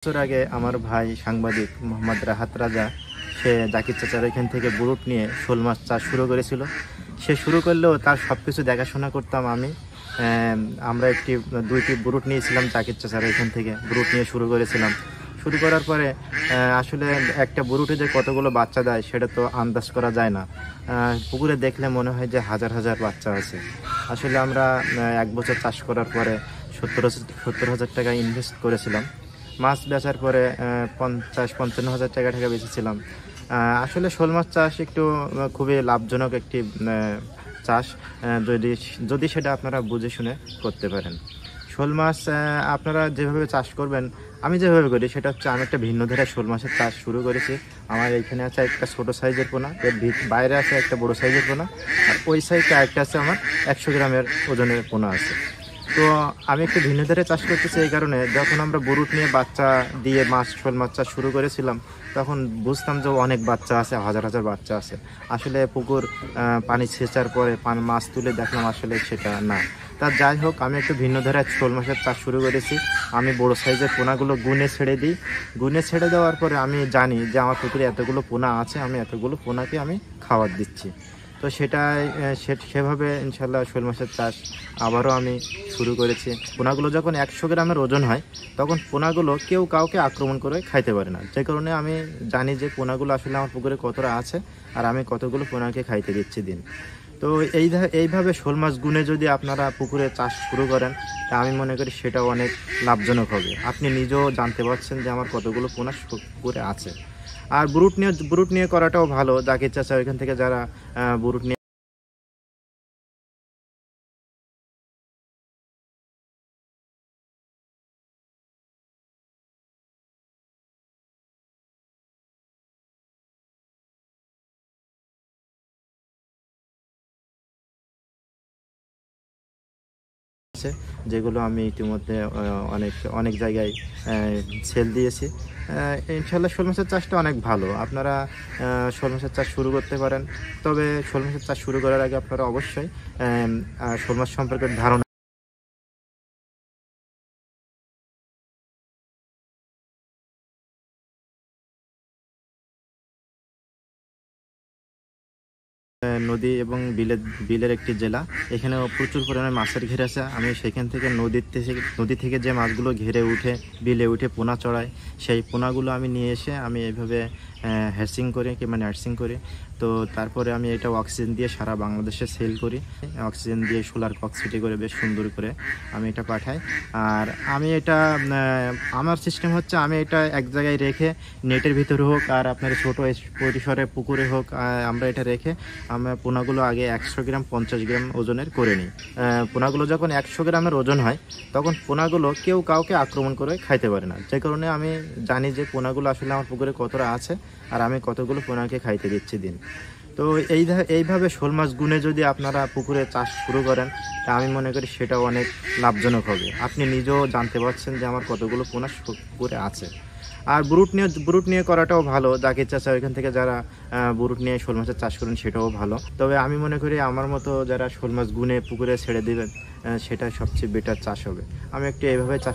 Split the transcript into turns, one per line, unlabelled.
বছর আগে আমার ভাই সাংবাদিক মোহাম্মদ রাহাত রাজা সে জাকির চাচার এখান থেকে বুরুট নিয়ে শোল মাছ চাষ শুরু করেছিল। সে শুরু করলেও তার সব কিছু দেখাশোনা করতাম আমি। আমরা দুইটি বুরুট নিয়েছিলাম জাকির চাচার এখান থেকে, বুরুট নিয়ে শুরু করেছিলাম। শুরু করার পরে আসলে একটা বুরুটে যে কতগুলো বাচ্চা দেয় সেটা তো আন্দাজ করা যায় না। পুকুরে দেখলে মনে হয় যে হাজার হাজার বাচ্চা আছে। আসলে আমরা 1 বছর চাষ করার পরে 70,000 টাকা ইনভেস্ট করেছিলাম। মাছ বেচার পরে 50-55 হাজার টাকা বেচেছিলাম। আসলে শোল মাছ চাষ একটু খুবই লাভজনক একটি চাষ, যদি যদি সেটা আপনারা বুঝে শুনে করতে পারেন। শোল মাছ আপনারা যেভাবে চাষ করবেন, আমি যেভাবে করি সেটা হচ্ছে, আমি একটা ভিন্ন ধারায় শোল মাছের চাষ শুরু করেছি। আমার এখানে আছে একটা ছোটো সাইজের পোনা, এর বাইরে আছে একটা বড়ো সাইজের পোনা, আর ওই সাইডে আরেকটা আছে আমার 100 গ্রামের ওজনের পোনা আছে। তো আমি একটু ভিন্ন ধারে চাষ করতেছি এই কারণে, যখন আমরা বুরুট নিয়ে বাচ্চা দিয়ে শোল মাছ চাষ শুরু করেছিলাম তখন বুঝতাম যে অনেক বাচ্চা আছে, হাজার হাজার বাচ্চা আছে। আসলে পুকুর পানি ছেঁচার পরে মাছ তুলে দেখলাম আসলে সেটা না। তা যাই হোক, আমি একটু ভিন্ন ধারায় শোল মাছের চাষ শুরু করেছি। আমি বড়ো সাইজের পোনাগুলো গুনে ছেড়ে দিই। গুনে ছেড়ে দেওয়ার পরে আমি জানি যে আমার পুকুরে এতগুলো পোনা আছে, আমি এতগুলো পোনাকে আমি খাবার দিচ্ছি। তো সেভাবে ইনশাল্লাহ শোল মাছের চাষ আবারও আমি শুরু করেছি। পোনাগুলো যখন 100 গ্রামের ওজন হয় তখন পোনাগুলো কেউ কাউকে আক্রমণ করে খাইতে পারে না, যে কারণে আমি জানি যে পোনাগুলো আসলে আমার পুকুরে কতটা আছে আর আমি কতগুলো পোনাকে খাইতে দিচ্ছি দিন। তো এইভাবে শোল মাছ গুনে যদি আপনারা পুকুরে চাষ শুরু করেন, তা আমি মনে করি সেটাও অনেক লাভজনক হবে। আপনি নিজেও জানতে পারছেন যে আমার কতগুলো পোনা পুকুরে আছে। আর বুরুট নিয়ে করাটাও ভালো। জাকির চাচা ওইখান থেকে যারা বুরুট নিয়ে আছে, যেগুলো আমি ইতিমধ্যে অনেক অনেক জায়গায় সেল দিয়েছি। ইনশাল্লাহ শোল মাছের চাষটা অনেক ভালো। আপনারা শোল মাছের চাষ শুরু করতে পারেন। তবে শোল মাছের চাষ শুরু করার আগে আপনারা অবশ্যই শোল মাছ সম্পর্কে ধারণা নদী এবং বিলের একটি জেলা। এখানে প্রচুর পরিমাণে মাছের ঘের আছে। আমি সেখান থেকে নদী থেকে যে মাছগুলো ঘেরে উঠে বিলে উঠে পোনা চড়ায়, সেই পোনাগুলো আমি নিয়ে এসে আমি এইভাবে হ্যাচিং করি কিংবা নার্সিং করি। তো তারপরে আমি এটা অক্সিজেন দিয়ে সারা বাংলাদেশে সেল করি। অক্সিজেন দিয়ে সোলার কক্সিটি করে বেশ সুন্দর করে আমি এটা পাঠাই। আর আমি এটা আমার সিস্টেম হচ্ছে, আমি এটা এক জায়গায় রেখে নেটের ভিতরে হোক আর আপনার ছোটো পরিসরে পুকুরে হোক, আমরা এটা রেখে আমরা পোনাগুলো আগে 100 গ্রাম 50 গ্রাম ওজনের করে নিই। পোনাগুলো যখন 100 গ্রামের ওজন হয় তখন পোনাগুলো কেউ কাউকে আক্রমণ করে খাইতে পারে না, যে কারণে আমি জানি যে পোনাগুলো আসলে আমার পুকুরে কতটা আছে আর আমি কতগুলো পোনাকে খাইতে দিচ্ছি দিন। তো এইভাবে শোল মাছ গুনে যদি আপনারা পুকুরে চাষ শুরু করেন, তা আমি মনে করি সেটাও অনেক লাভজনক হবে। আপনি নিজেও জানতে পারছেন যে আমার কতগুলো পোনা পুকুরে আছে। আর বুরুট নিয়ে করাটাও ভালো। জাকির চাচা ওইখান থেকে যারা বুরুট নিয়ে শোল মাছের চাষ করেন সেটাও ভালো। তবে আমি মনে করি আমার মতো যারা শোল মাছ গুনে পুকুরে ছেড়ে দেবেন, সেটা সবচেয়ে বেটার চাষ হবে। আমি একটু এইভাবে চাষ